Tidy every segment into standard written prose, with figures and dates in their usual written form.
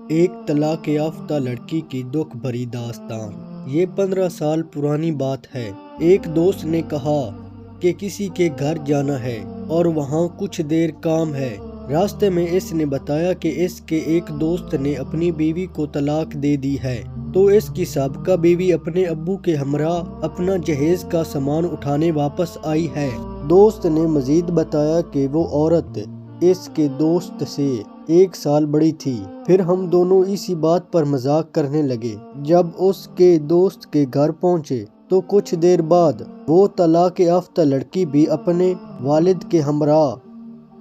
ایک طلاق یافتہ لڑکی کی دکھ بھری داستان۔ یہ 15 سال پرانی بات ہے۔ ایک دوست نے کہا کہ کسی کے گھر جانا ہے اور وہاں کچھ دیر کام ہے۔ راستے میں اس نے بتایا کہ اس کے ایک دوست نے اپنی بیوی کو طلاق دے دی ہے، تو اس کی سابقہ بیوی اپنے ابو کے ہمراہ اپنا جہیز کا سامان اٹھانے واپس آئی ہے۔ دوست نے مزید بتایا کہ وہ عورت اس کے دوست سے 1 سال بڑی تھی۔ پھر ہم دونوں اسی بات پر مذاق کرنے لگے۔ جب اس کے دوست کے گھر پہنچے تو کچھ دیر بعد وہ طلاق یافتہ لڑکی بھی اپنے والد کے ہمراہ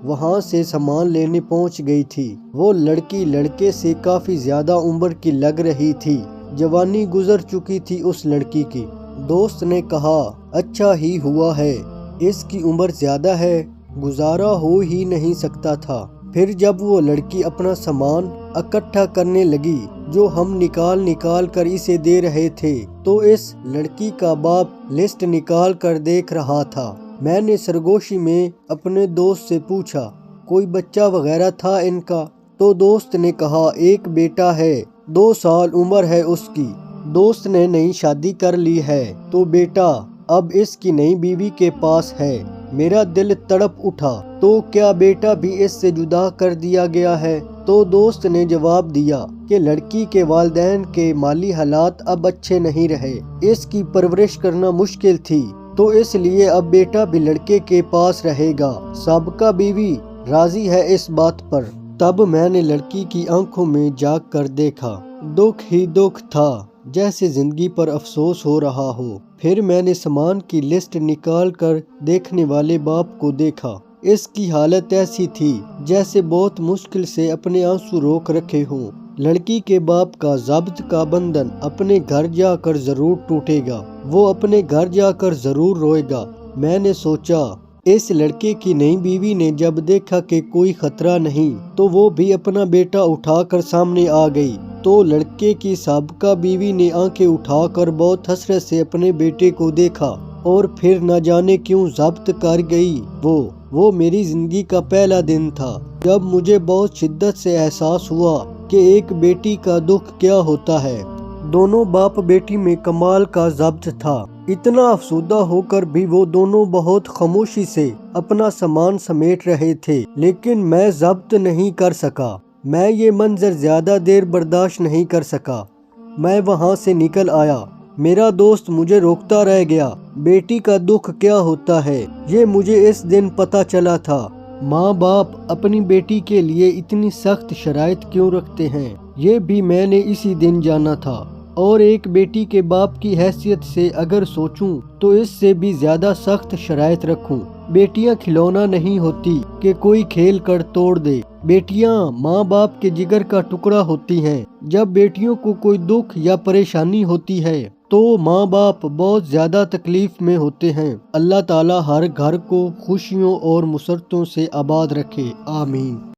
وہاں سے سامان لینے پہنچ گئی تھی۔ وہ لڑکی لڑکے سے کافی زیادہ عمر کی لگ رہی تھی۔ جوانی گزر چکی تھی اس لڑکی کی۔ دوست نے کہا، اچھا ہی ہوا ہے، اس کی عمر زیادہ ہے، گزارا ہو ہی نہیں سکتا تھا۔ پھر جب وہ لڑکی اپنا سامان اکٹھا کرنے لگی جو ہم نکال کر اسے دے رہے تھے، تو اس لڑکی کا باپ لسٹ نکال کر دیکھ رہا تھا۔ میں نے سرگوشی میں اپنے دوست سے پوچھا، کوئی بچہ وغیرہ تھا ان کا؟ تو دوست نے کہا، ایک بیٹا ہے، 2 سال عمر ہے اس کی۔ دوست نے نئی شادی کر لی ہے تو بیٹا اب اس کی نئی بیوی کے پاس ہے۔ میرا دل تڑپ اٹھا، تو کیا بیٹا بھی اس سے جدا کر دیا گیا ہے؟ تو دوست نے جواب دیا کہ لڑکی کے والدین کے مالی حالات اب اچھے نہیں رہے، اس کی پرورش کرنا مشکل تھی، تو اس لیے اب بیٹا بھی لڑکے کے پاس رہے گا۔ سابقہ بیوی راضی ہے اس بات پر۔ تب میں نے لڑکی کی آنکھوں میں جھانک کر دیکھا، دکھ ہی دکھ تھا، جیسے زندگی پر افسوس ہو رہا ہو۔ پھر میں نے سامان کی لسٹ نکال کر دیکھنے والے باپ کو دیکھا۔ اس کی حالت ایسی تھی جیسے بہت مشکل سے اپنے آنسو روک رکھے ہوں۔ لڑکی کے باپ کا ضبط کا بندھن اپنے گھر جا کر ضرور ٹوٹے گا، وہ اپنے گھر جا کر ضرور روئے گا۔ میں نے سوچا، اس لڑکے کی نئی بیوی نے جب دیکھا کہ کوئی خطرہ نہیں تو وہ بھی اپنا بیٹا اٹھا کر سامنے آ گئی، تو لڑکے کی سابقہ بیوی نے آنکھیں اٹھا کر بہت حسرت سے اپنے بیٹے کو دیکھا، اور پھر نہ جانے کیوں ضبط کر گئی۔ وہ میری زندگی کا پہلا دن تھا جب مجھے بہت شدت سے احساس ہوا کہ ایک بیٹی کا دکھ کیا ہوتا ہے۔ دونوں باپ بیٹی میں کمال کا ضبط تھا۔ اتنا افسردہ ہو کر بھی وہ دونوں بہت خاموشی سے اپنا سامان سمیٹ رہے تھے، لیکن میں ضبط نہیں کر سکا۔ میں یہ منظر زیادہ دیر برداشت نہیں کر سکا۔ میں وہاں سے نکل آیا۔ میرا دوست مجھے روکتا رہ گیا۔ بیٹی کا دکھ کیا ہوتا ہے، یہ مجھے اس دن پتہ چلا تھا۔ ماں باپ اپنی بیٹی کے لیے اتنی سخت شرائط کیوں رکھتے ہیں، یہ بھی میں نے اسی دن جانا تھا۔ اور ایک بیٹی کے باپ کی حیثیت سے اگر سوچوں تو اس سے بھی زیادہ سخت شرائط رکھوں۔ بیٹیاں کھلونا نہیں ہوتی کہ کوئی کھیل کر توڑ دے۔ بیٹیاں ماں باپ کے جگر کا ٹکڑا ہوتی ہیں۔ جب بیٹیوں کو کوئی دکھ یا پریشانی ہوتی ہے تو ماں باپ بہت زیادہ تکلیف میں ہوتے ہیں۔ اللہ تعالی ہر گھر کو خوشیوں اور مسرتوں سے آباد رکھے، آمین۔